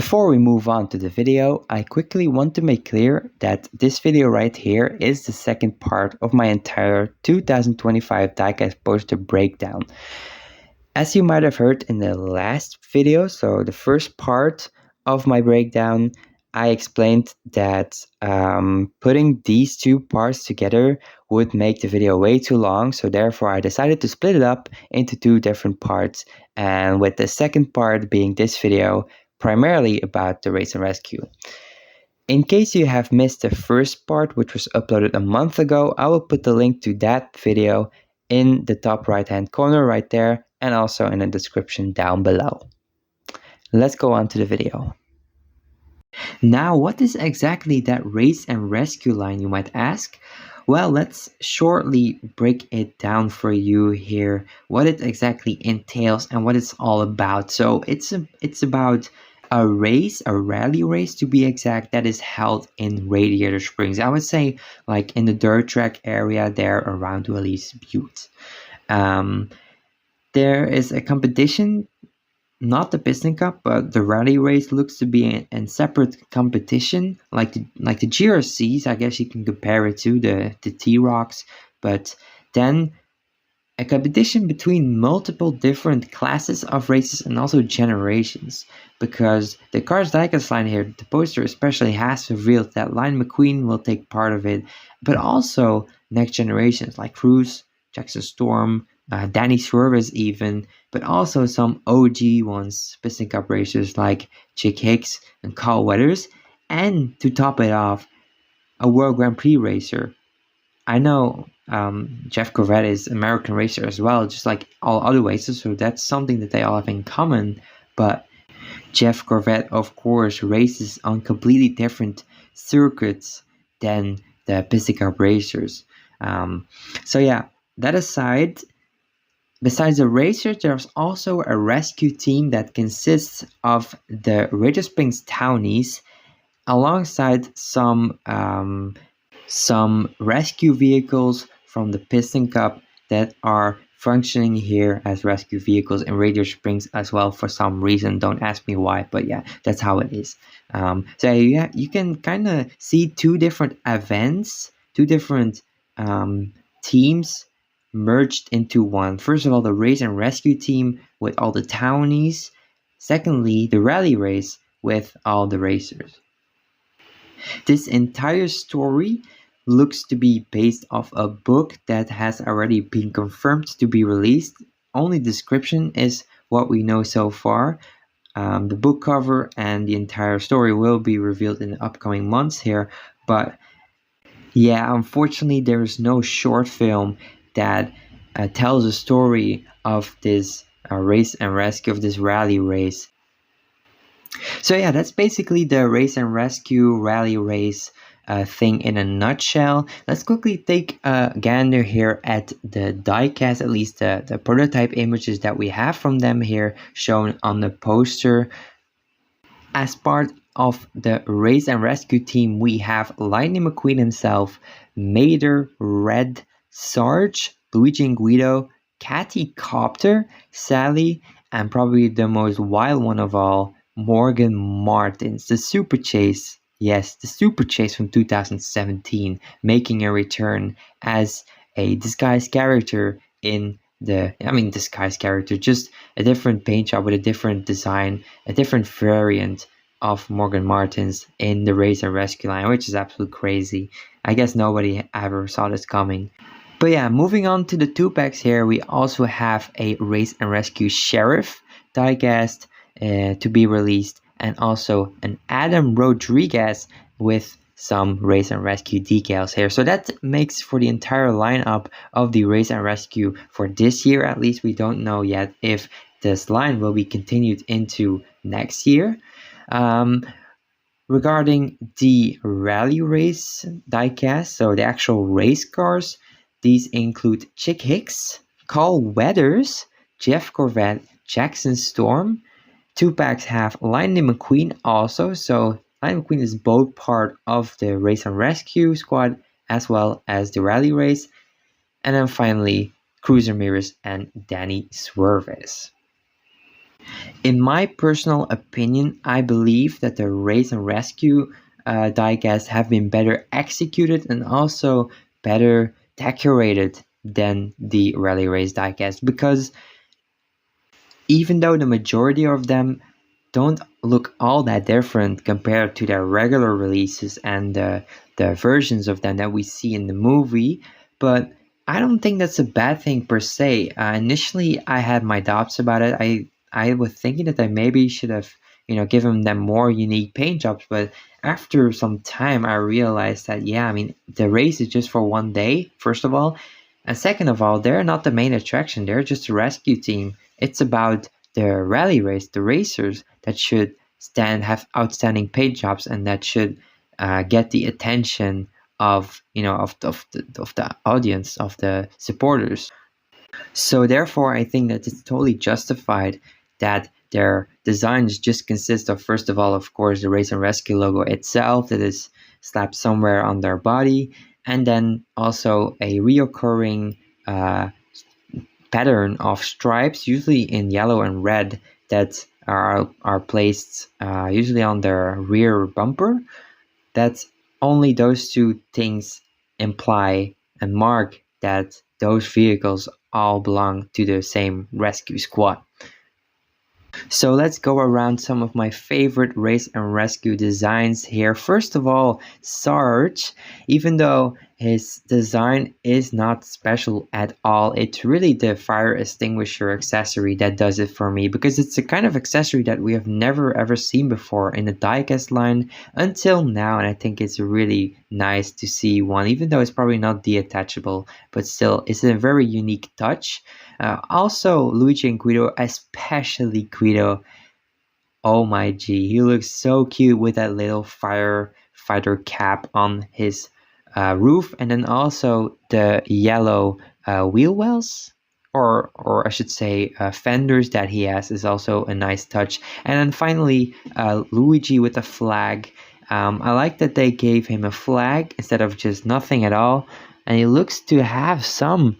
Before we move on to the video, I quickly want to make clear that this video right here is the second part of my entire 2025 diecast poster breakdown. As you might have heard in the last video, so the first part of my breakdown, I explained that putting these two parts together would make the video way too long, so therefore I decided to split it up into two different parts, and with the second part being this video, primarily about the Race and Rescue. In case you have missed the first part, which was uploaded a month ago, I will put the link to that video in the top right hand corner right there, and also in the description down below. Let's go on to the video. Now, what is exactly that Race and Rescue line, you might ask? Well, let's shortly break it down for you here, what it exactly entails and what it's all about. So it's about a race, a rally race to be exact, that is held in Radiator Springs. I would say like in the dirt track area there around Willy's Butte. There is a competition, not the Piston Cup, but the rally race looks to be a separate competition, like the GRCs. I guess you can compare it to the T-Rocks, but then a competition between multiple different classes of races and also generations, because the Cars Diecast line here, the poster especially, has revealed that Lightning McQueen will take part of it, but also next generations like Cruz, Jackson Storm, Danny Swerves even, but also some OG ones, Piston Cup racers like Chick Hicks and Carl Weathers, and to top it off, a World Grand Prix racer. I know Jeff Corvette is American racer as well, just like all other racers, so that's something that they all have in common, but Jeff Corvette, of course, races on completely different circuits than the Piston Cup racers. So yeah, that aside, besides the racers, there's also a rescue team that consists of the Radiator Springs Townies, alongside some rescue vehicles from the Piston Cup that are functioning here as rescue vehicles in Radiator Springs as well for some reason. Don't ask me why, but yeah, that's how it is. So yeah, you can kind of see two different events, two different teams merged into one. First of all, the Race and Rescue team with all the townies. Secondly, the rally race with all the racers. This entire story looks to be based off a book that has already been confirmed to be released. Only description is what we know so far. The book cover and the entire story will be revealed in the upcoming months here, but yeah, unfortunately there is no short film that tells the story of this Race and Rescue, of this rally race. So yeah, that's basically the Race and Rescue rally race thing in a nutshell. Let's quickly take a gander here at the diecast, at least the prototype images that we have from them here shown on the poster. As part of the Race and Rescue team, we have Lightning McQueen himself, Mater, Red, Sarge, Luigi and Guido, Catty Copter, Sally, and probably the most wild one of all, Morgan Martins, the Super Chase. Yes, the Super Chase from 2017, making a return as a disguised character in disguised character, just a different paint job with a different design, a different variant of Morgan Martins in the Race and Rescue line, which is absolutely crazy. I guess nobody ever saw this coming. But yeah, moving on to the 2-packs here, we also have a Race and Rescue Sheriff diecast to be released, and also an Adam Rodriguez with some Race and Rescue decals here. So that makes for the entire lineup of the Race and Rescue for this year. At least we don't know yet if this line will be continued into next year. Regarding the rally race diecast, so the actual race cars, these include Chick Hicks, Carl Weathers, Jeff Corvette, Jackson Storm. 2-packs have Lightning McQueen also, so Lightning McQueen is both part of the Race and Rescue squad as well as the rally race. And then finally, Cruz Ramirez and Danny Swerves. In my personal opinion, I believe that the Race and Rescue diecasts have been better executed and also better decorated than the Rally Race diecast, because even though the majority of them don't look all that different compared to their regular releases and the versions of them that we see in the movie, but I don't think that's a bad thing per se. Initially, I had my doubts about it. I was thinking that I maybe should have given them more unique paint jobs, but after some time, I realized that yeah, I mean the race is just for one day, first of all, and second of all, they're not the main attraction. They're just a rescue team. It's about the rally race, the racers that should have outstanding paint jobs and that should get the attention of the audience, of the supporters. So therefore, I think that it's totally justified that their designs just consist of, first of all, of course, the Race and Rescue logo itself that is slapped somewhere on their body, and then also a reoccurring pattern of stripes, usually in yellow and red, that are placed usually on their rear bumper. That only those two things imply and mark that those vehicles all belong to the same rescue squad. So let's go around some of my favorite Race and Rescue designs here. First of all, Sarge, even though his design is not special at all, it's really the fire extinguisher accessory that does it for me, because it's a kind of accessory that we have never ever seen before in the diecast line until now, and I think it's really nice to see one, even though it's probably not detachable, but still it's a very unique touch. Also, Luigi and Guido, especially Guido. Oh my G, he looks so cute with that little firefighter cap on his roof, and then also the yellow wheel wells, or I should say fenders that he has, is also a nice touch. And then finally, Luigi with a flag. I like that they gave him a flag instead of just nothing at all, and he looks to have some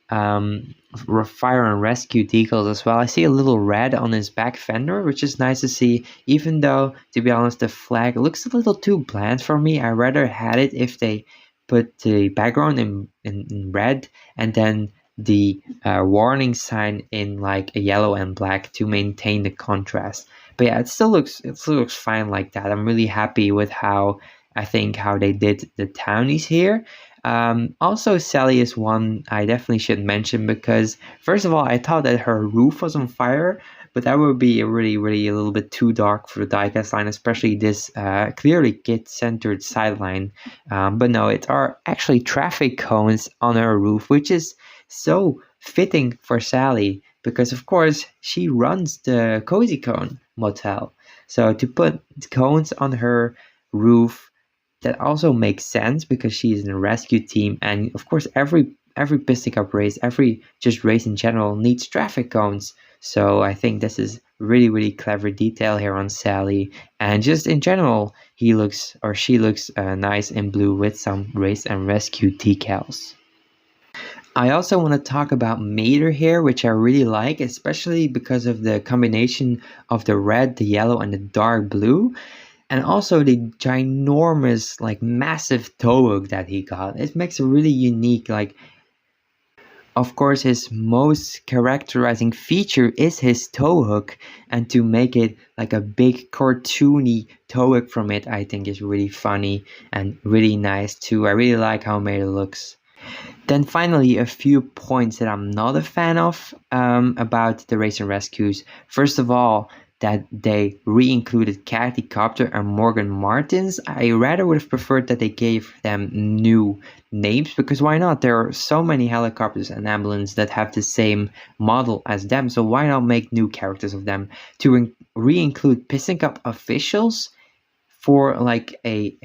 fire and rescue decals as well. I see a little red on his back fender, which is nice to see, even though, to be honest, the flag looks a little too bland for me. I rather had it if they put the background in red and then the warning sign in like a yellow and black to maintain the contrast. But yeah, it still looks fine like that. I'm really happy with how they did the townies here. Also, Sally is one I definitely should mention, because first of all, I thought that her roof was on fire, but that would be really a little bit too dark for the diecast line, especially this clearly kid-centered sideline. But no, it are actually traffic cones on her roof, which is so fitting for Sally, because of course she runs the Cozy Cone Motel. So to put cones on her roof, that also makes sense because she's in a rescue team, and of course every piston cup race, every just race in general, needs traffic cones. So I think this is really clever detail here on Sally, and just in general he looks, or she looks, nice in blue with some Race and Rescue decals. I also want to talk about Mater here, which I really like, especially because of the combination of the red, the yellow, and the dark blue. And also the ginormous, like massive toe hook that he got. It makes a really unique, like, of course, his most characterizing feature is his toe hook. And to make it like a big cartoony toe hook from it, I think is really funny and really nice too. I really like how Mater looks. Then finally, a few points that I'm not a fan of about the Race and Rescues. First of all, that they re-included Kathy Copter and Morgan Martins. I rather would have preferred that they gave them new names, because why not? There are so many helicopters and ambulances that have the same model as them, so why not make new characters of them? To re-include Piston Cup officials for like a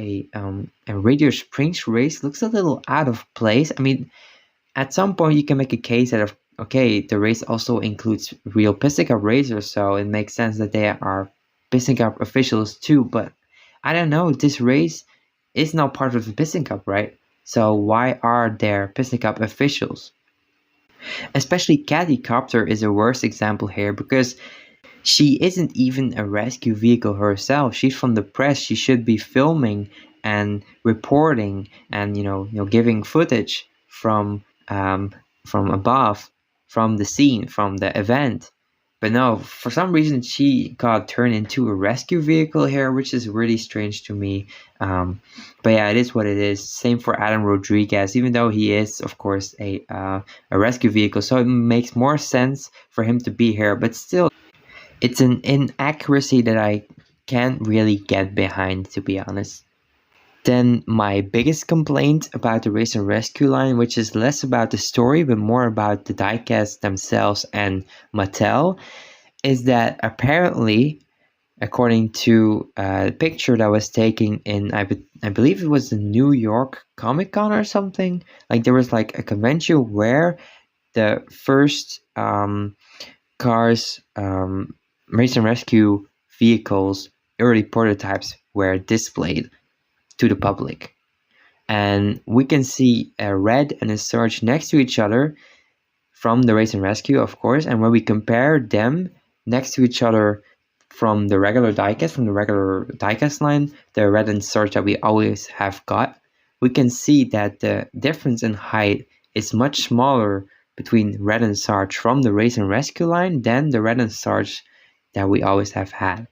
Radio Springs race looks a little out of place. I mean, at some point you can make a case that okay, the race also includes real Piston Cup racers, so it makes sense that they are Piston Cup officials too. But I don't know, this race is not part of the Piston Cup, right? So why are there Piston Cup officials? Especially Caddy Copter is a worst example here, because She isn't even a rescue vehicle herself. She's from the press. She should be filming and reporting and giving footage from above, from the scene, from the event. But no, for some reason she got turned into a rescue vehicle here, which is really strange to me. But yeah, it is what it is. Same for Adam Rodriguez, even though he is, of course, a rescue vehicle, so it makes more sense for him to be here. But still, it's an inaccuracy that I can't really get behind, to be honest. Then my biggest complaint about the Race and Rescue line, which is less about the story but more about the diecast themselves and Mattel, is that apparently, according to a picture that was taken in, I believe it was the New York Comic Con or something, like there was like a convention where the first cars, Race and Rescue vehicles, early prototypes were displayed to the public. And we can see a red and a surge next to each other from the Race and Rescue, of course. And when we compare them next to each other from the regular diecast line, the red and surge that we always have got, we can see that the difference in height is much smaller between red and sarge from the Race and Rescue line than the red and sarge that we always have had,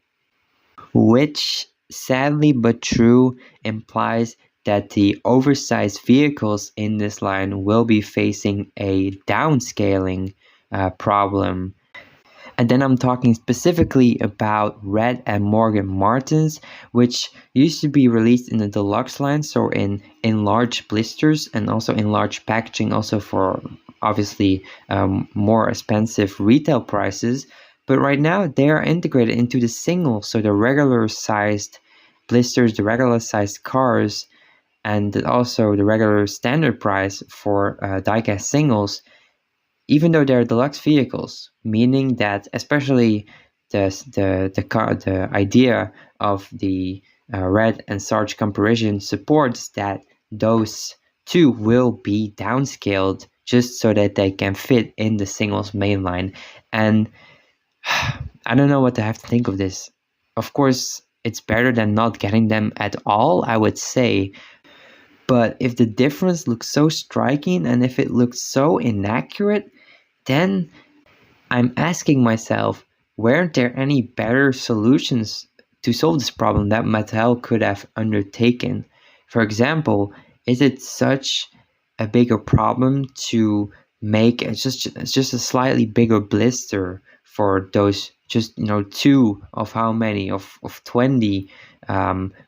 which sadly but true implies that the oversized vehicles in this line will be facing a downscaling problem. And then I'm talking specifically about Red and Morgan Martins, which used to be released in the deluxe line, so in large blisters and also in large packaging, also for obviously more expensive retail prices. But right now they are integrated into the single, so the regular sized blisters, the regular sized cars, and also the regular standard price for diecast singles, even though they're deluxe vehicles, meaning that especially the idea of the red and sarge comparison supports that those two will be downscaled just so that they can fit in the singles mainline. And I don't know what to have to think of this. Of course, it's better than not getting them at all, I would say. But if the difference looks so striking and if it looks so inaccurate, then I'm asking myself, weren't there any better solutions to solve this problem that Mattel could have undertaken? For example, is it such a bigger problem to make it's just a slightly bigger blister for those just two of how many of 20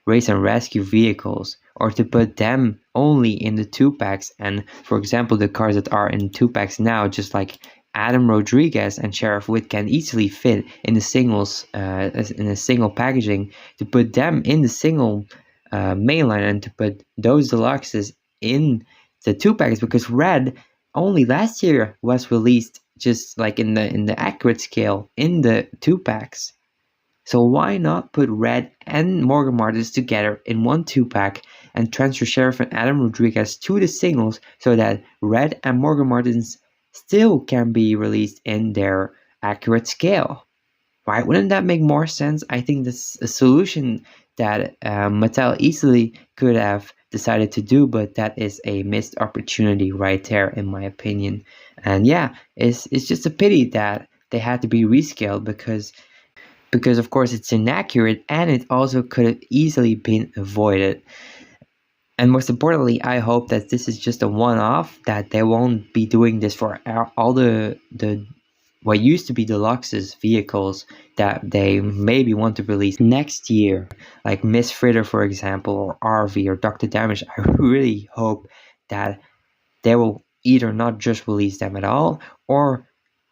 Race and Rescue vehicles, or to put them only in the 2-packs? And for example, the cars that are in 2-packs now, just like Adam Rodriguez and Sheriff Witt, can easily fit in the singles, in a single packaging, to put them in the single mainline and to put those deluxes in the 2-packs, because Red only last year was released just like in the accurate scale in the 2-packs. So why not put Red and Morgan Martins together in one 2-pack and transfer Sheriff and Adam Rodriguez to the singles so that Red and Morgan Martins still can be released in their accurate scale? Right? Wouldn't that make more sense? I think this is a solution that Mattel easily could have decided to do, but that is a missed opportunity right there, in my opinion. And yeah, it's just a pity that they had to be rescaled because of course it's inaccurate, and it also could have easily been avoided. And most importantly, I hope that this is just a one-off, that they won't be doing this for all the what used to be deluxes vehicles that they maybe want to release next year, like Miss Fritter, for example, or RV or Dr. Damage. I really hope that they will either not just release them at all, or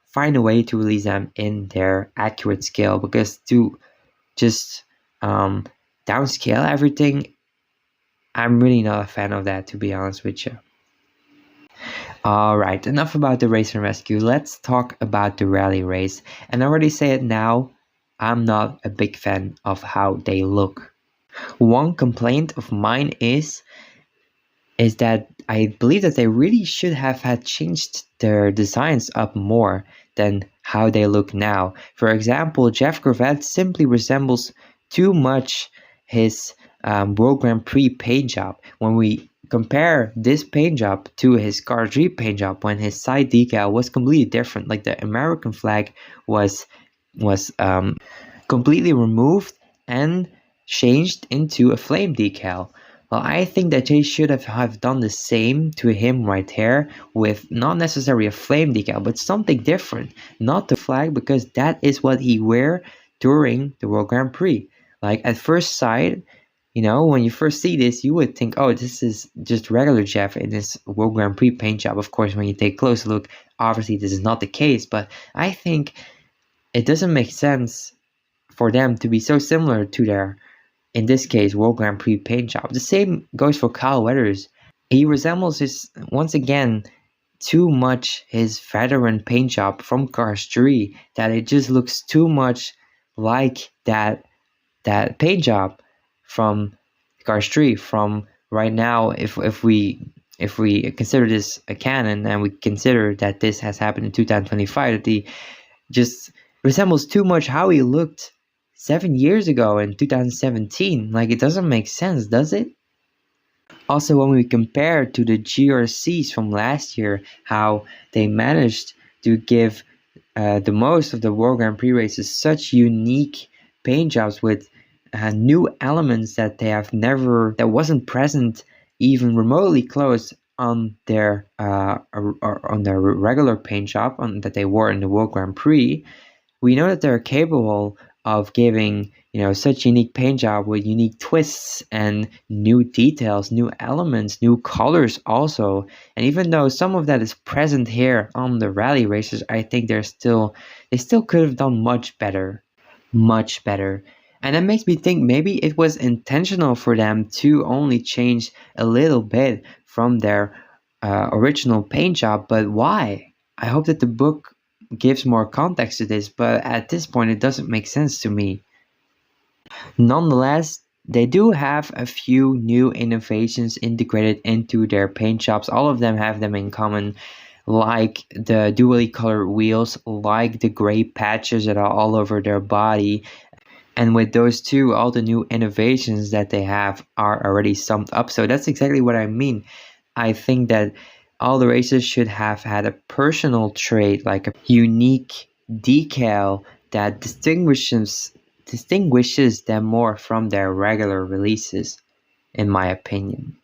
find a way to release them in their accurate scale, because to just downscale everything, I'm really not a fan of that, to be honest with you. Alright, enough about the Race and Rescue. Let's talk about the rally race. And I already say it now, I'm not a big fan of how they look. One complaint of mine is that I believe that they really should have had changed their designs up more than how they look now. For example, Jeff Corvette simply resembles too much his World Grand Prix paint job. When we compare this paint job to his Car 3 paint job, when his side decal was completely different, like the American flag was completely removed and changed into a flame decal. Well, I think that they should have done the same to him right here, with not necessarily a flame decal, but something different. Not the flag, because that is what he wear during the World Grand Prix. Like at first sight, when you first see this, you would think, oh, this is just regular Jeff in this World Grand Prix paint job. Of course, when you take a closer look, obviously this is not the case, but I think it doesn't make sense for them to be so similar to their, in this case, World Grand Prix paint job. The same goes for Kyle Weathers. He resembles once again, too much his veteran paint job from Cars 3, that it just looks too much like that paint job from Cars 3. From right now, if we consider this a canon, and we consider that this has happened in 2025, that he just resembles too much how he looked 7 years ago in 2017. Like, it doesn't make sense, does it? Also, when we compare to the GRCs from last year, how they managed to give the most of the World Grand Prix races such unique paint jobs with new elements that that wasn't present even remotely close on their regular paint job that they wore in the World Grand Prix. We know that they're capable of giving such unique paint job with unique twists and new details, new elements, new colors also. And even though some of that is present here on the rally races, I think they still could have done much better. And that makes me think maybe it was intentional for them to only change a little bit from their original paint job. But why? I hope that the book gives more context to this, but at this point it doesn't make sense to me. Nonetheless, they do have a few new innovations integrated into their paint jobs. All of them have them in common, like the dually colored wheels, like the gray patches that are all over their body. And with those two, all the new innovations that they have are already summed up. So that's exactly what I mean. I think that all the races should have had a personal trait, like a unique decal that distinguishes them more from their regular releases, in my opinion.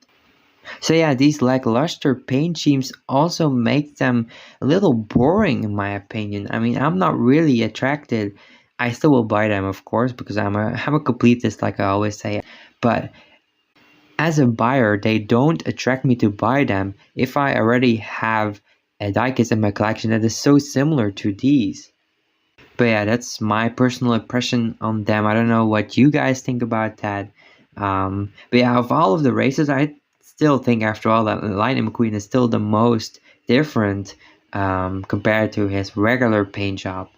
So yeah, these lackluster paint schemes also make them a little boring, in my opinion. I mean, I'm not really attracted. I still will buy them, of course, because I'm a completist, like I always say. But as a buyer, they don't attract me to buy them if I already have a diecast in my collection that is so similar to these. But yeah, that's my personal impression on them. I don't know what you guys think about that. But yeah, of all of the races, I still think, after all, that Lightning McQueen is still the most different compared to his regular paint job.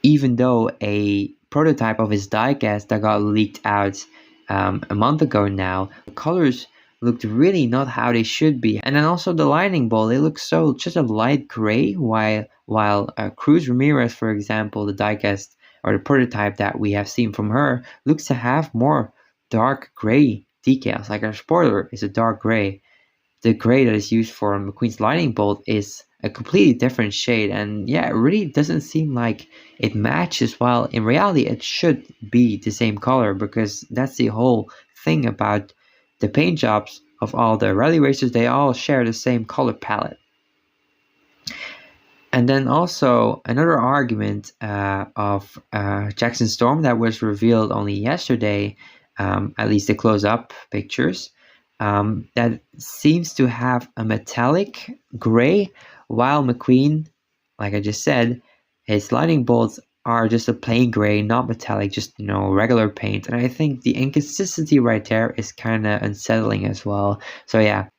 Even though a prototype of his diecast that got leaked out a month ago now, the colors looked really not how they should be. And then also the lightning bolt, it looks so just a light gray, while Cruz Ramirez, for example, the diecast or the prototype that we have seen from her, looks to have more dark gray decals. Like her spoiler is a dark gray. The gray that is used for McQueen's lightning bolt is a completely different shade, and yeah, it really doesn't seem like it matches. While in reality it should be the same color, because that's the whole thing about the paint jobs of all the rally racers. They all share the same color palette. And then also another argument of Jackson Storm that was revealed only yesterday, at least the close-up pictures, that seems to have a metallic gray, while McQueen, like I just said, his lightning bolts are just a plain gray, not metallic, just regular paint. And I think the inconsistency right there is kind of unsettling as well. So yeah,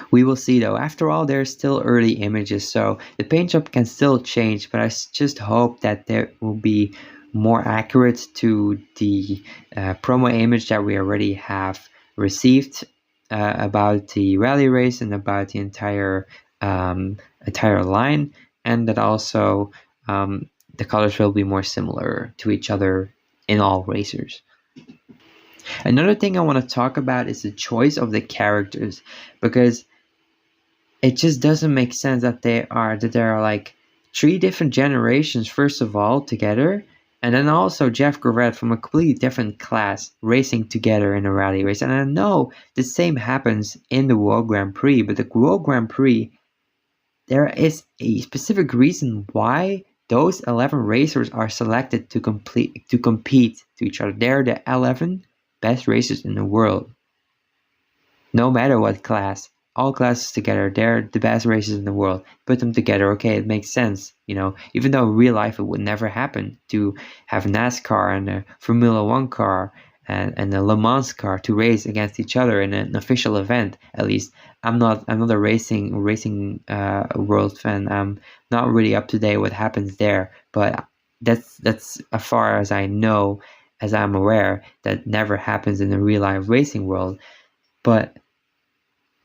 we will see though. After all, there's still early images, so the paint job can still change, but I just hope that there will be more accurate to the promo image that we already have received about the rally race and about the entire line. and that also the colors will be more similar to each other in all racers. Another thing I want to talk about is the choice of the characters, because it just doesn't make sense that there are like 3 different generations first of all together, and then also Jeff Gorette from a completely different class racing together in a rally race. And I know the same happens in the World Grand Prix, but the World Grand Prix, there is a specific reason why those 11 racers are selected to compete to each other. They're the 11 best racers in the world, no matter what class. All classes together, they're the best racers in the world. Put them together, okay, it makes sense. Even though in real life it would never happen to have NASCAR and a Formula One car and a Le Mans car to race against each other in an official event. At least I'm not a racing world fan. I'm not really up to date what happens there, but that's as far as I know, as I'm aware, that never happens in the real life racing world. But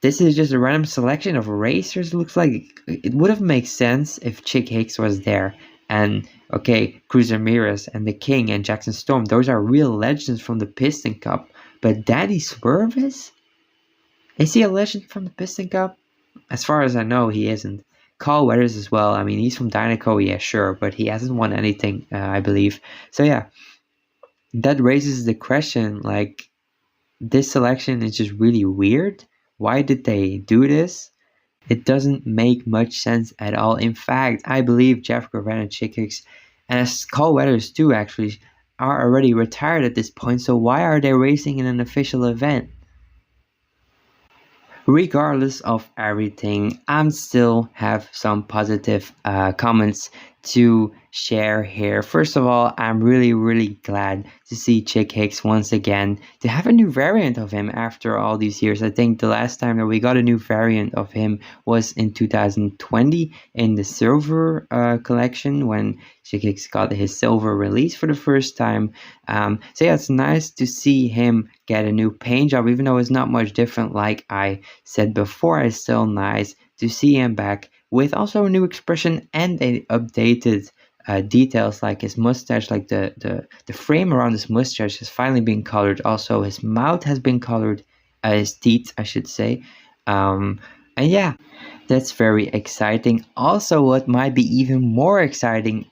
this is just a random selection of racers. It looks like it would have made sense if Chick Hicks was there. And okay, Cruz Ramirez and the King and Jackson Storm, those are real legends from the Piston Cup. But Danny Swerve is he a legend from the Piston Cup? As far as I know, he isn't. Carl Weathers as well. I mean, he's from Dynaco, yeah, sure, but he hasn't won anything, I believe. So yeah, that raises the question, like, this selection is just really weird. Why did they do this? It doesn't make much sense at all. In fact, I believe Jeff Gorette and Chick Hicks, and as Carl Weathers too, actually, are already retired at this point. So why are they racing in an official event? Regardless of everything, I'm still have some positive comments to share here. First of all, I'm really glad to see Chick Hicks once again, to have a new variant of him after all these years. I think the last time that we got a new variant of him was in 2020 in the silver collection, when Chick Hicks got his silver release for the first time. So yeah, it's nice to see him get a new paint job, even though it's not much different. Like I said before, it's still nice to see him back with also a new expression and a updated details, like his mustache, like the frame around his mustache has finally been colored. Also, his mouth has been colored, his teeth, I should say. And yeah, that's very exciting. Also, what might be even more exciting,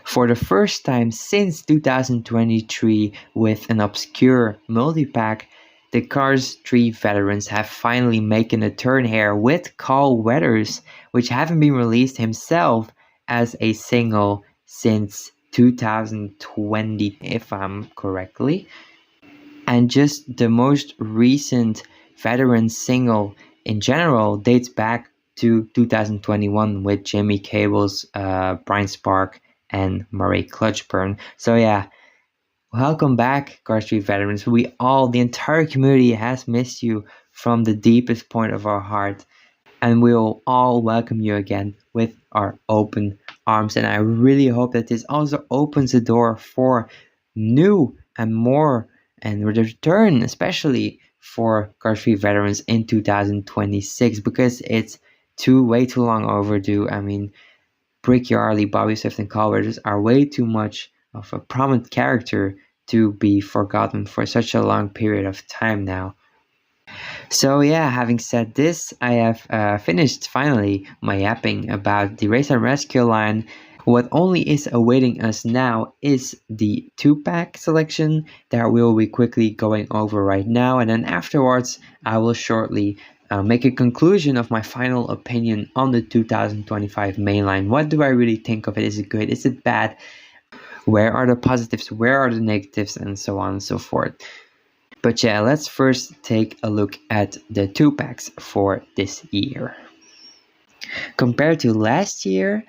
for the first time since 2023 with an obscure multi-pack, the Cars 3 veterans have finally making a turn here with Carl Weathers, which haven't been released himself as a single since 2020, if I'm correctly. And just the most recent veteran single in general dates back to 2021 with Jimmy Cable's Brian Spark and Murray Clutchburn. So yeah, welcome back, Cars 3 veterans. The entire community has missed you from the deepest point of our heart, and we'll all welcome you again with our open arms. And I really hope that this also opens the door for new and more, and the return especially for Cars 3 veterans in 2026, because it's way too long overdue. I mean, Brick Yarley, Bobby Swift, and Carl Weathers are way too much of a prominent character to be forgotten for such a long period of time now. So yeah, having said this, I have finished finally my yapping about the Race&Rescue line. What only is awaiting us now is the 2-pack selection that we'll be quickly going over right now, and then afterwards I will shortly make a conclusion of my final opinion on the 2025 mainline. What do I really think of it? Is it good? Is it bad? Where are the positives? Where are the negatives? And so on and so forth. But yeah, let's first take a look at the 2-packs for this year. Compared to last year,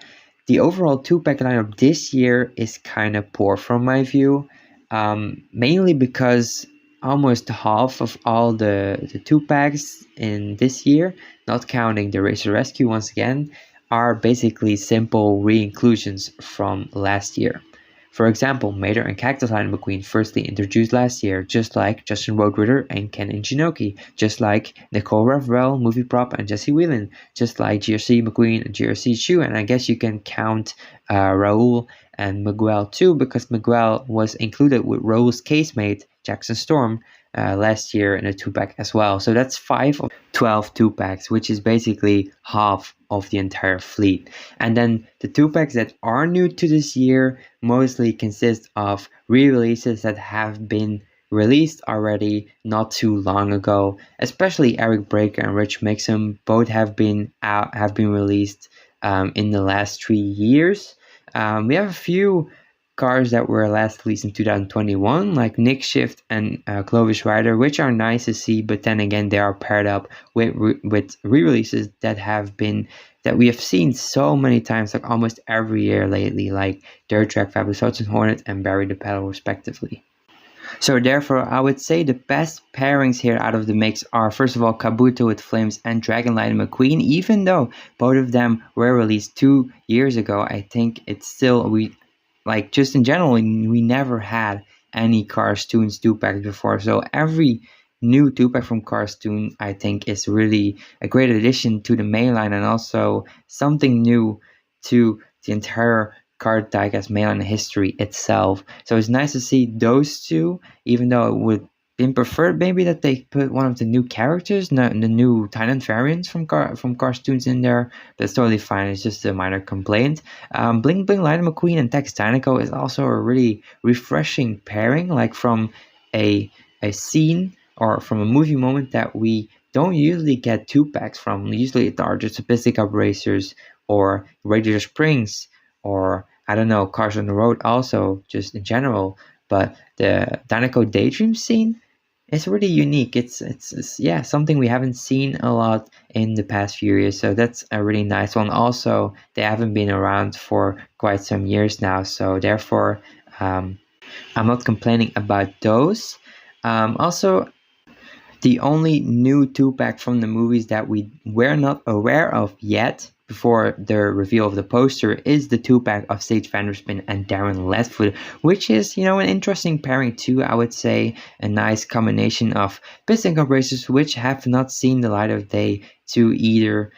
the overall 2-pack lineup this year is kind of poor from my view, mainly because almost half of all the 2-packs in this year, not counting the Race&Rescue once again, are basically simple re-inclusions from last year. For example, Mater and Cactus Lightning McQueen firstly introduced last year, just like Justin Roadrunner and Ken Inchinoki, just like Nicole Ravrell, movie prop, and Jesse Whelan, just like GRC McQueen and GRC Chu, and I guess you can count Raul and Miguel too, because Miguel was included with Raul's casemate, Jackson Storm, last year in a 2-pack as well. So that's 5 of 12 2-packs, which is basically half of the entire fleet. And then the 2-packs that are new to this year mostly consist of re-releases that have been released already not too long ago, especially Eric Breaker and Rich Mixon. Both have been released in the last 3 years. We have a few cars that were last released in 2021, like Nick Shift and Clovis Rider, which are nice to see, but then again, they are paired up with re-releases that we have seen so many times, like almost every year lately, like Dirt Track, Fabulous Hudson Hornet, and Barry the Pedal, respectively. So therefore, I would say the best pairings here out of the mix are, first of all, Kabuto with Flames and Dragonlight and McQueen. Even though both of them were released 2 years ago, I think it's still, just in general, we never had any Cars Tunes 2-pack before. So every new 2-pack from Cars Tune, I think, is really a great addition to the mainline and also something new to the entire card diecast mainline history itself. So it's nice to see those two, even though it would been preferred maybe that they put one of the new characters, the new Thailand variants from Cars Tunes in there. That's totally fine. It's just a minor complaint. Bling Bling Lightning McQueen and Tex Dinoco is also a really refreshing pairing, like from a scene or from a movie moment that we don't usually get 2-packs from. Usually it are just Pistic Cup racers or Radiator Springs or, I don't know, Cars on the Road also, just in general. But the Dinoco Daydream scene is really unique. It's something we haven't seen a lot in the past few years. So that's a really nice one. Also, they haven't been around for quite some years now. So therefore, I'm not complaining about those. Also, the only new 2-pack from the movies that we were not aware of yet before the reveal of the poster is the 2-pack of Sage Vanderspin and Darren Ledford, which is, an interesting pairing too, I would say. A nice combination of piston cup racers which have not seen the light of day to either,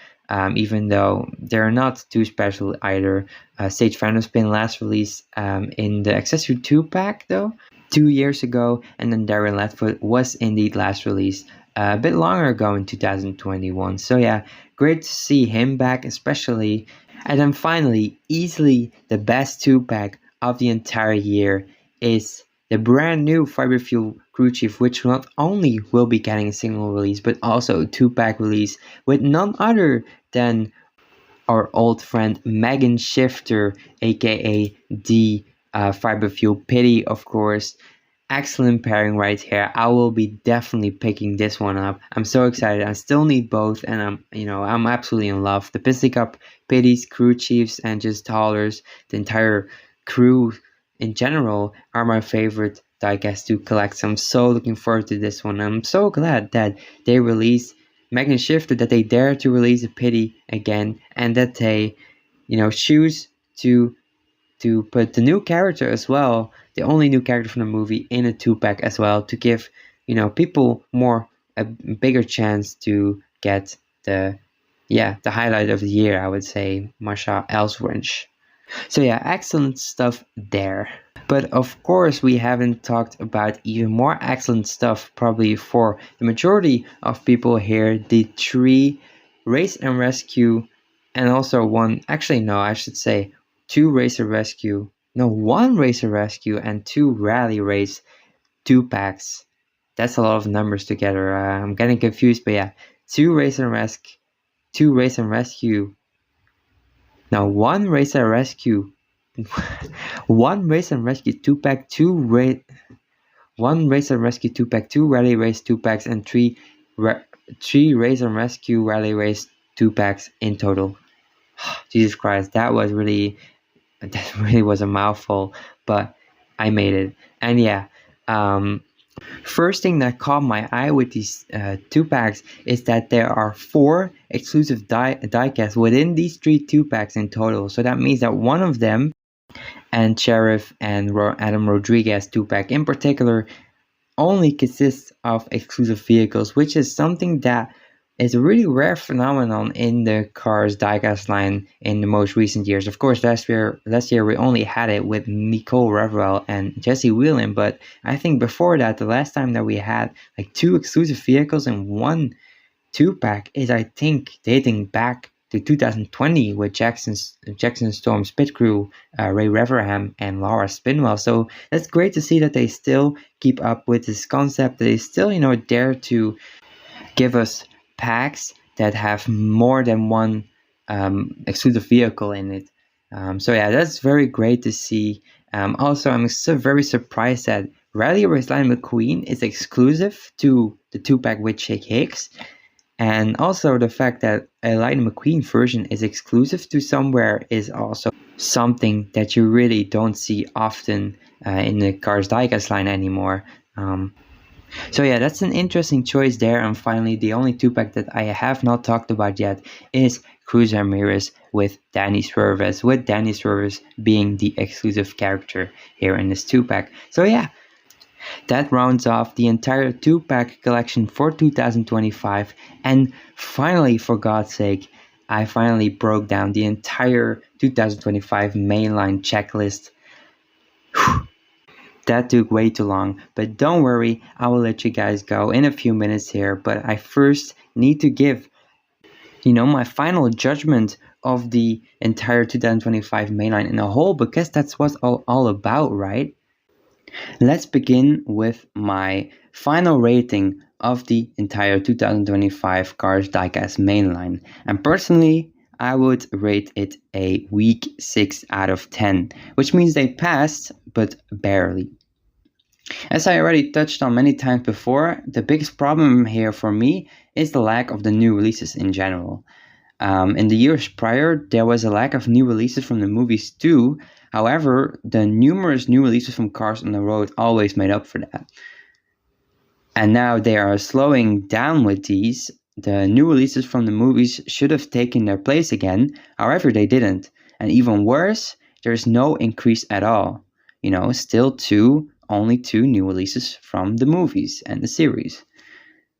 even though they're not too special either. Sage Vanderspin last released in the accessory 2-pack though, 2 years ago, and then Darren Ledford was indeed last released a bit longer ago in 2021. So yeah, great to see him back, especially. And then finally, easily the best 2-pack of the entire year is the brand new Fiber Fuel Crew Chief, which not only will be getting a single release, but also a 2-pack release with none other than our old friend Megan Shifter, aka the Fiber Fuel Pity, of course. Excellent pairing right here. I will be definitely picking this one up. I'm so excited. I still need both, and I'm absolutely in love. The Pistic Cup Pities, Crew Chiefs, and just Haulers, the entire crew in general, are my favorite diecast to collect. So I'm so looking forward to this one. I'm so glad that they released Megan Shifter, that they dare to release a Pity again, and that they, choose to put the new character as well, the only new character from the movie, in a 2-pack as well, to give people a bigger chance to get the highlight of the year, I would say, Marsha Elswrench. So yeah, excellent stuff there. But of course, we haven't talked about even more excellent stuff, probably for the majority of people here, the 3 Race and Rescue, and also one, actually no, I should say 2 Racer Rescue, no, 1 Racer Rescue and 2 Rally Race 2-packs. That's a lot of numbers together. I'm getting confused, but yeah, 2 Race and Rescue, 2 Race and Rescue. Now 1 Racer Rescue, 1 Race and Rescue 2-pack, 1 Race and Rescue 2-pack, 2 Rally Race 2-packs, and 3 Race and Rescue Rally Race 2-packs in total. Jesus Christ, that really was a mouthful, but I made it. And yeah, first thing that caught my eye with these 2-packs is that there are 4 exclusive diecasts within these 3 2-packs in total. So that means that one of them And Sheriff and Adam Rodriguez 2-pack in particular only consists of exclusive vehicles, which is something that is a really rare phenomenon in the Cars diecast line in the most recent years. Of course, last year we only had it with Nicole Revel and Jesse Whelan, but I think before that, the last time that we had like 2 exclusive vehicles in one 2-pack is, I think, dating back to 2020 with Jackson Storm's pit crew, Ray Reverham and Laura Spinwell. So that's great to see that they still keep up with this concept. They still, dare to give us packs that have more than one exclusive vehicle in it. So yeah, that's very great to see. Also, I'm so very surprised that Riley Race Lightning McQueen is exclusive to the 2-pack with Jake Hicks. And also the fact that a Lightning McQueen version is exclusive to somewhere is also something that you really don't see often in the Cars diecast line anymore. So yeah, that's an interesting choice there. And finally, the only 2-pack that I have not talked about yet is Cruz Ramirez with Danny Swerves, with Danny Swerves being the exclusive character here in this 2-pack. So yeah, that rounds off the entire 2-pack collection for 2025. And finally, for God's sake, I finally broke down the entire 2025 mainline checklist. That took way too long, but don't worry, I will let you guys go in a few minutes here. But I first need to give, my final judgment of the entire 2025 mainline in a whole, because that's what all about, right? Let's begin with my final rating of the entire 2025 Cars diecast mainline. And personally, I would rate it a weak 6 out of 10, which means they passed, but barely. As I already touched on many times before, the biggest problem here for me is the lack of the new releases in general. In the years prior, there was a lack of new releases from the movies too. However, the numerous new releases from Cars on the Road always made up for that. And now they are slowing down with these. The new releases from the movies should have taken their place again. However, they didn't. And even worse, there's no increase at all. Still only 2 new releases from the movies and the series.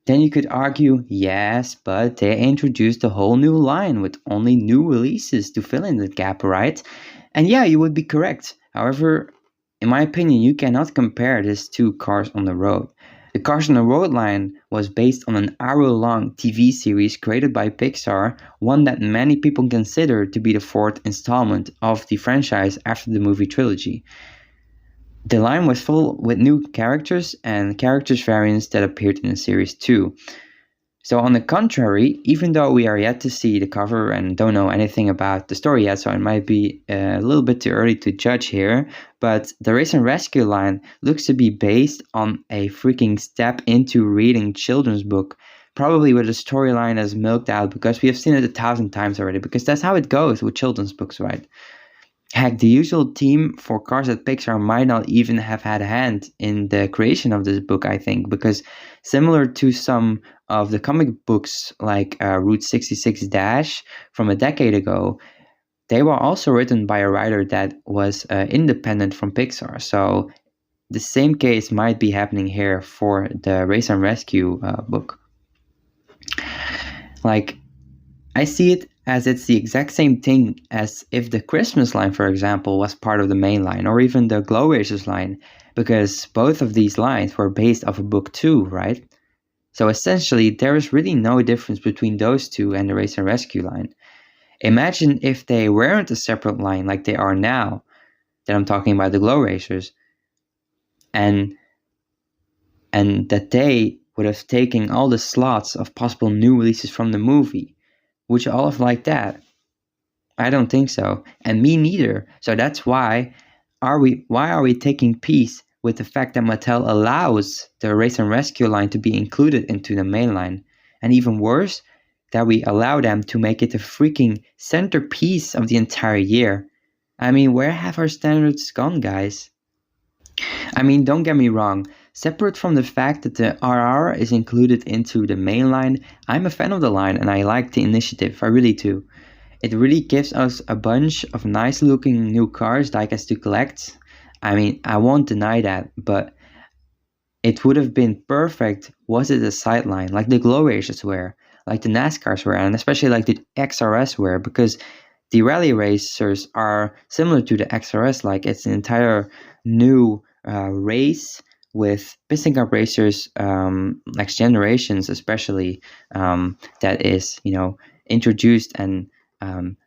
Then you could argue, yes, but they introduced a whole new line with only new releases to fill in the gap, right? And yeah, you would be correct. However, in my opinion, you cannot compare this to Cars on the Road. The Cars on the Road line was based on an hour-long TV series created by Pixar, one that many people consider to be the 4th installment of the franchise after the movie trilogy. The line was full with new characters and characters variants that appeared in the series too. So on the contrary, even though we are yet to see the cover and don't know anything about the story yet, so it might be a little bit too early to judge here, but the Race and Rescue line looks to be based on a freaking step into reading children's book, probably with a storyline that's milked out because we have seen it 1,000 times already, because that's how it goes with children's books, right? Heck, the usual team for Cars at Pixar might not even have had a hand in the creation of this book, I think, because similar to some of the comic books like Route 66 Dash from a decade ago, they were also written by a writer that was independent from Pixar. So the same case might be happening here for the Race and Rescue book. I see it as it's the exact same thing as if the Christmas line, for example, was part of the main line, or even the Glow Racers line, because both of these lines were based off a book too, right? So essentially, there is really no difference between those two and the Race and Rescue line. Imagine if they weren't a separate line like they are now, that I'm talking about the Glow Racers, and that they would have taken all the slots of possible new releases from the movie. Would you all have liked that? I don't think so, and me neither. So that's why are we taking peace with the fact that Mattel allows the Race and Rescue line to be included into the main line, and even worse, that we allow them to make it the freaking centerpiece of the entire year. I mean, where have our standards gone, guys? I mean, don't get me wrong. Separate from the fact that the RR is included into the main line, I'm a fan of the line and I like the initiative, I really do. it really gives us a bunch of nice looking new cars diecast to collect. I mean, I won't deny that, but it would have been perfect was it a sideline like the Glow Races were, like the NASCARs were, and especially like the XRS were, because the rally racers are similar to the XRS. Like it's an entire new race with piston cup racers, next generations especially, that is, introduced and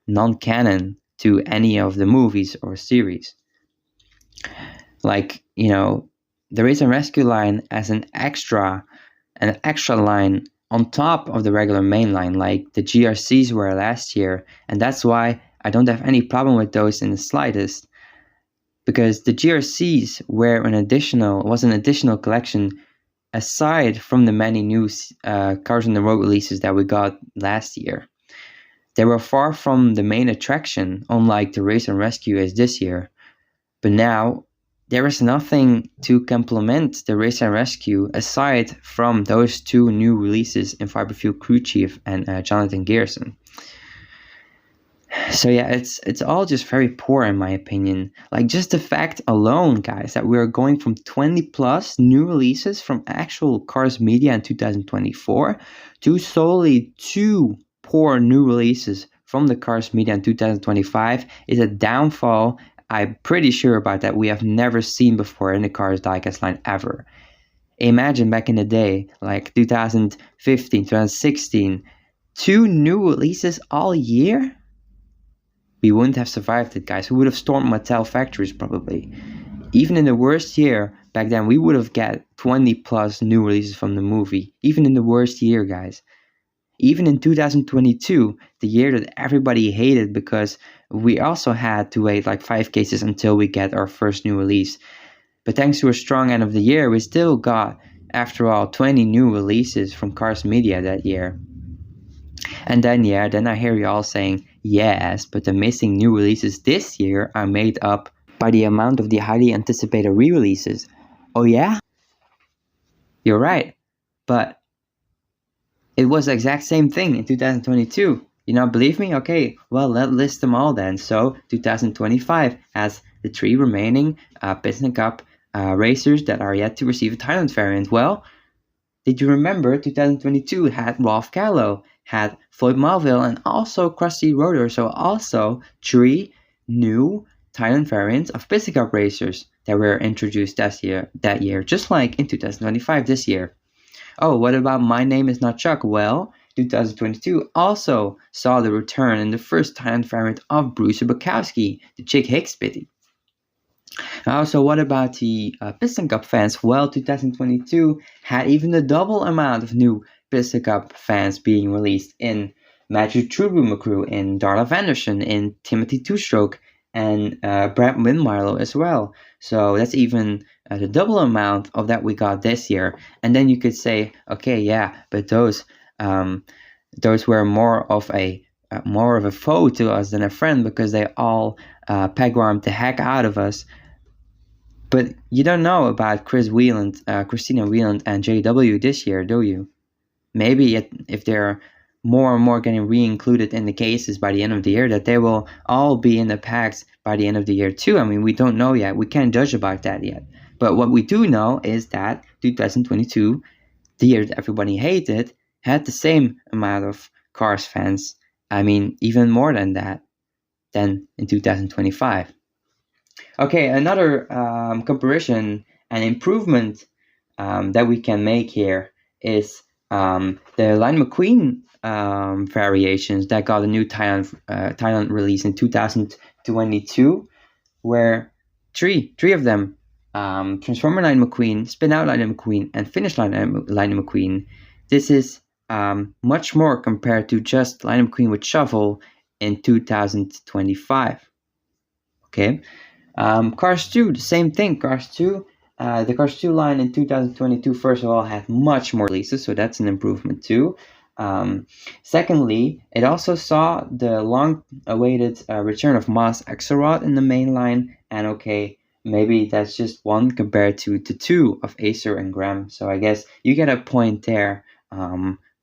non-canon to any of the movies or series. Like, the Race and Rescue line as an extra line on top of the regular main line, like the GRCs were last year, and that's why I don't have any problem with those in the slightest, because the GRCs were an additional collection aside from the many new Cars on the Road releases that we got last year. They were far from the main attraction, unlike the Race and Rescue is this year. But now, there is nothing to complement the Race and Rescue aside from those two new releases in Fiberfuel Crew Chief and Jonathan Garrison. So yeah, it's all just very poor in my opinion. Like just the fact alone, guys, that we're going from 20 plus new releases from actual Cars Media in 2024 to solely 2 poor new releases from the Cars Media in 2025 is a downfall I'm pretty sure about that we have never seen before in the Cars diecast line ever. Imagine back in the day, like 2015, 2016, 2 new releases all year? We wouldn't have survived it, guys. We would have stormed Mattel factories probably. Even in the worst year, back then, we would have got 20 plus new releases from the movie. Even in the worst year, guys. Even in 2022, the year that everybody hated because we also had to wait like 5 cases until we get our first new release. But thanks to a strong end of the year, we still got, after all, 20 new releases from Cars Media that year. And then I hear you all saying, yes, but the missing new releases this year are made up by the amount of the highly anticipated re-releases. Oh yeah? You're right. But it was the exact same thing in 2022. You not believe me? Okay, well, let's list them all then. So 2025 has the 3 remaining Piston Cup racers that are yet to receive a Thailand variant. Well, did you remember 2022 had Rolf Callow, had Floyd Melville, and also Krusty Rotor. So also 3 new Thailand variants of Piston Cup racers that were introduced that year, just like in 2025 this year. Oh, what about My Name Is Not Chuck? Well, 2022 also saw the return in the first Thailand variant of Bruce Bukowski, the Chick Hicks Biddy. So what about the Piston Cup fans? Well, 2022 had even a double amount of new Piston Cup fans being released in Matthew Trudeau, in Darla Vanderson, in Timothy Two-Stroke, and Brad Windmarlow as well. So that's even the double amount of that we got this year. And then you could say, okay, yeah, but those were more of a foe to us than a friend because they all peg-warmed the heck out of us. But you don't know about Christina Wieland, and JW this year, do you? Maybe if they're more and more getting re-included in the cases by the end of the year, that they will all be in the packs by the end of the year too. I mean, we don't know yet. We can't judge about that yet. But what we do know is that 2022, the year that everybody hated, had the same amount of Cars fans. I mean, even more than that, than in 2025. Okay, another comparison and improvement that we can make here is the Lightning McQueen variations that got a new Thailand release in 2022, where three of them, Transformer Lightning McQueen, Spin Out Lightning McQueen, and Finish Lightning McQueen. This is much more compared to just Lightning McQueen with Shovel in 2025. Okay. Cars 2, the same thing. Cars 2, the Cars 2 line in 2022, first of all, had much more releases, so that's an improvement too. Secondly, it also saw the long-awaited return of Maz Axelrod in the main line, and okay, maybe that's just one compared to the 2 of Acer and Graham, so I guess you get a point there,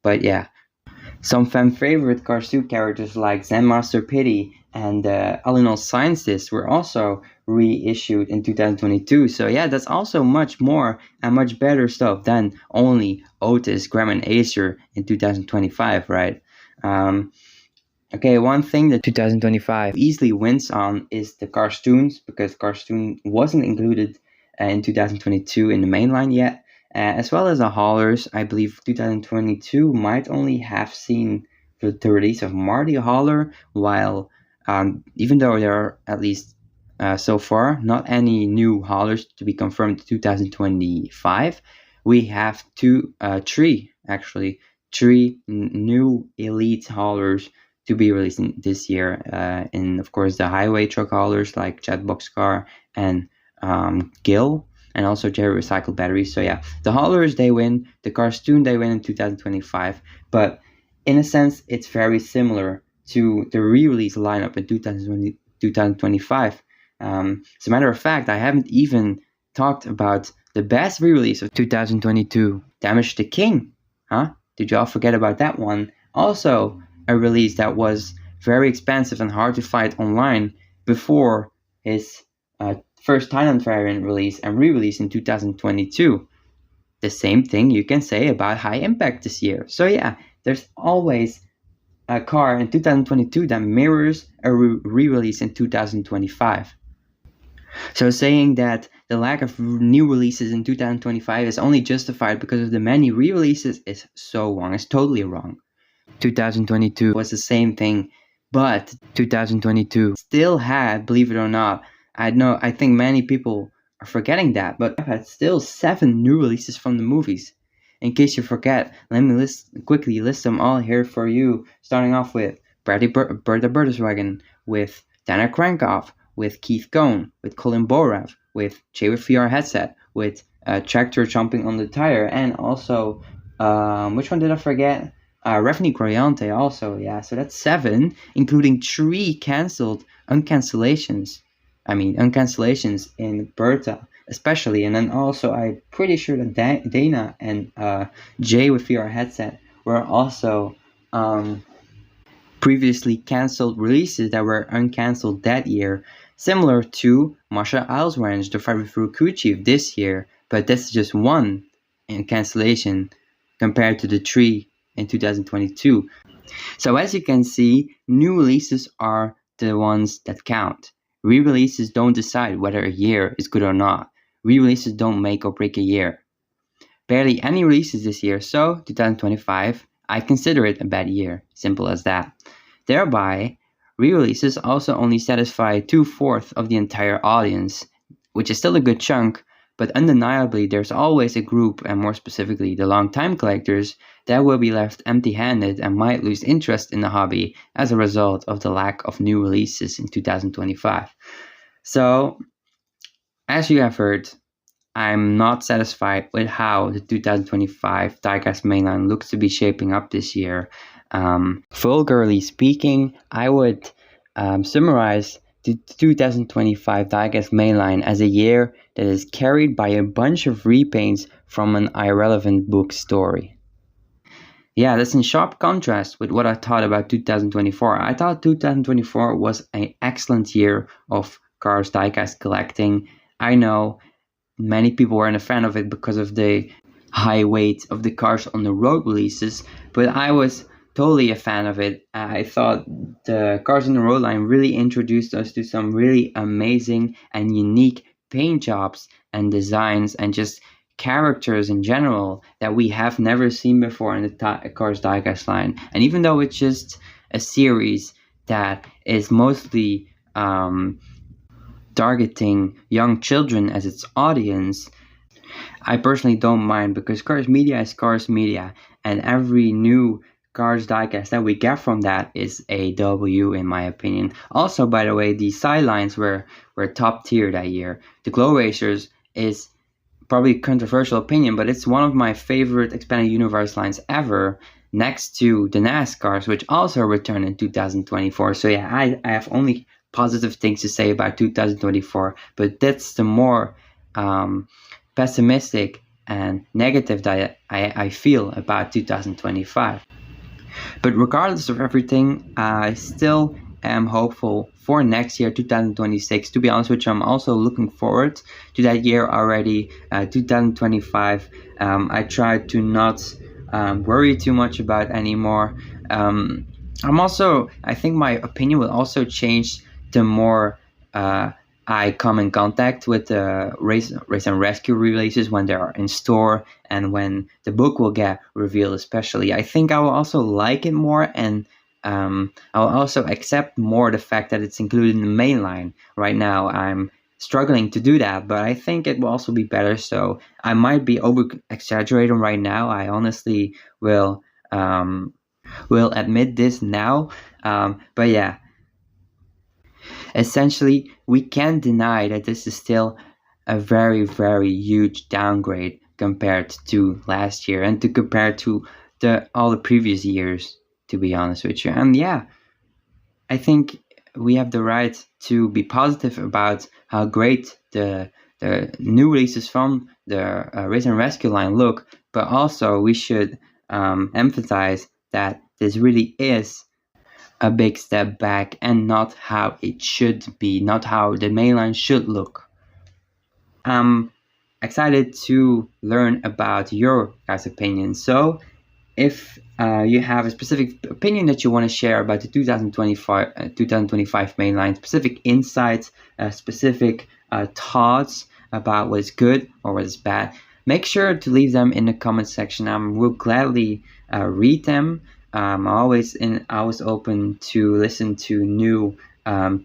but yeah. Some fan favorite Cars 2 characters like Zen Master Pity and All in All Scientist were also reissued in 2022. So yeah, that's also much more and much better stuff than only Otis, Graham, and Acer in 2025, right? Okay, one thing that 2025 easily wins on is the Carstoons, because Carstoon wasn't included in 2022 in the mainline yet, as well as the haulers. I believe 2022 might only have seen the release of Marty Hauler, while even though there are at least so far not any new haulers to be confirmed in 2025, we have three new elite haulers to be released this year, and of course the highway truck haulers like Chad Boxcar and Gill, and also Jerry Recycled Batteries. So yeah, the haulers, they win, the Carstoon, they win in 2025, but in a sense it's very similar to the re-release lineup in 2025. As a matter of fact, I haven't even talked about the best re-release of 2022, Damage the King. Did y'all forget about that one? Also a release that was very expensive and hard to find online before his first Thailand variant release and re-release in 2022. The same thing you can say about High Impact this year. So yeah, there's always a car in 2022 that mirrors a re-release in 2025. So saying that the lack of new releases in 2025 is only justified because of the many re-releases is so wrong. It's totally wrong. 2022 was the same thing, but 2022 still had, believe it or not, I think many people are forgetting that, but I've had still 7 new releases from the movies. In case you forget, let me quickly list them all here for you, starting off with Bertha Bertelswagen, with Dana Crankoff, with Keith Cohn, with Colin Borav, with Jay with VR headset, with Tractor Jumping on the Tire, and also, which one did I forget? Revni Grayante also, yeah, so that's 7, including 3 uncancellations in Bertha, especially, and then also I'm pretty sure that Dana and Jay with VR headset were also previously cancelled releases that were uncancelled that year, similar to Masha Isles Ranch, the 5 through Crew Chief this year, but that's just one in cancellation compared to the 3 in 2022. So as you can see, new releases are the ones that count. Re-releases don't decide whether a year is good or not. Re-releases don't make or break a year. Barely any releases this year, so 2025, I consider it a bad year. Simple as that. Thereby, re-releases also only satisfy 2/4 of the entire audience, which is still a good chunk, but undeniably there's always a group, and more specifically the long-time collectors, that will be left empty-handed and might lose interest in the hobby as a result of the lack of new releases in 2025. So, as you have heard, I'm not satisfied with how the 2025 diecast mainline looks to be shaping up this year. Vulgarly speaking, I would summarize the 2025 diecast mainline as a year that is carried by a bunch of repaints from an irrelevant book story. Yeah, that's in sharp contrast with what I thought about 2024. I thought 2024 was an excellent year of cars diecast collecting. I know many people weren't a fan of it because of the high weight of the cars on the road releases, but I was totally a fan of it. I thought the Cars on the Road line really introduced us to some really amazing and unique paint jobs and designs and just characters in general that we have never seen before in the Cars diecast line. And even though it's just a series that is mostly targeting young children as its audience, I personally don't mind, because Cars Media is Cars Media, and every new Cars diecast that we get from that is a W in my opinion. Also, by the way, the sidelines were top tier that year. The Glow Racers is probably a controversial opinion, but it's one of my favorite expanded universe lines ever, next to the NASCARs, which also returned in 2024. So yeah, I have only positive things to say about 2024, but that's the more pessimistic and negative that I feel about 2025. But regardless of everything, I still am hopeful for next year, 2026. To be honest with you, I'm also looking forward to that year already, 2025. I try to not worry too much about anymore. I think my opinion will also change the more uh, I come in contact with the race and rescue releases when they are in store and when the book will get revealed. Especially, I think I will also like it more, and I will also accept more the fact that it's included in the mainline. Right now, I'm struggling to do that, but I think it will also be better. So I might be over exaggerating right now. I honestly will admit this now. But yeah, essentially, we can't deny that this is still a very, very huge downgrade compared to last year and to compare to all the previous years, to be honest with you. And yeah, I think we have the right to be positive about how great the new releases from the Race and Rescue line look, but also we should emphasize that this really is a big step back and not how it should be, not how the mainline should look. I'm excited to learn about your guys' opinions. So, if you have a specific opinion that you want to share about the 2025 mainline, specific insights, specific thoughts about what is good or what is bad, make sure to leave them in the comment section. I will gladly read them. I'm always open to listen to new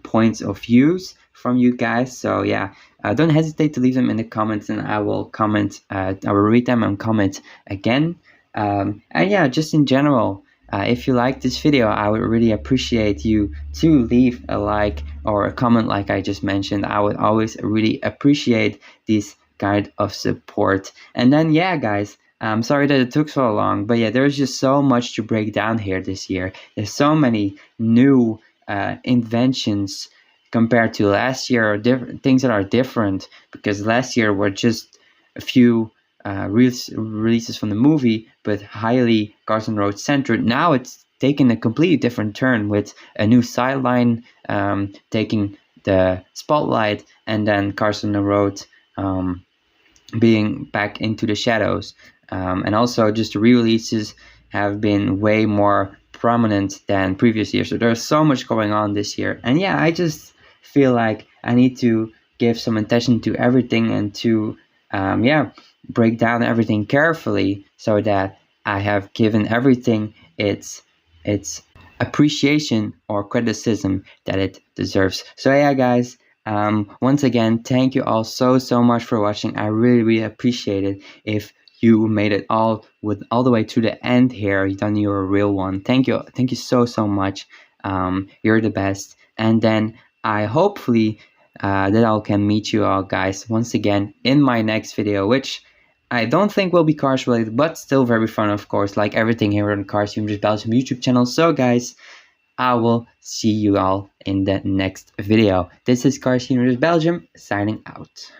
points of views from you guys. So yeah, don't hesitate to leave them in the comments, and I will comment. I will read them and comment again. And yeah, just in general, if you like this video, I would really appreciate you to leave a like or a comment like I just mentioned. I would always really appreciate this kind of support. And then yeah, guys, I'm sorry that it took so long, but yeah, there's just so much to break down here this year. There's so many new inventions compared to last year, or different things that are different, because last year were just a few releases from the movie, but highly Carson Road centered. Now it's taken a completely different turn with a new sideline taking the spotlight, and then Carson Road being back into the shadows. And also just the re-releases have been way more prominent than previous years. So there's so much going on this year. And yeah, I just feel like I need to give some attention to everything and to break down everything carefully so that I have given everything its appreciation or criticism that it deserves. So yeah, guys, once again, thank you all so much for watching. I really appreciate it. If you made it all the way to the end here, then you're a real one. Thank you so much. You're the best. And then I hopefully that I can meet you all guys once again in my next video, which I don't think will be cars related, but still very fun, of course, like everything here on Cars Humorous Belgium YouTube channel. So guys, I will see you all in the next video. This is Cars Humorous Belgium signing out.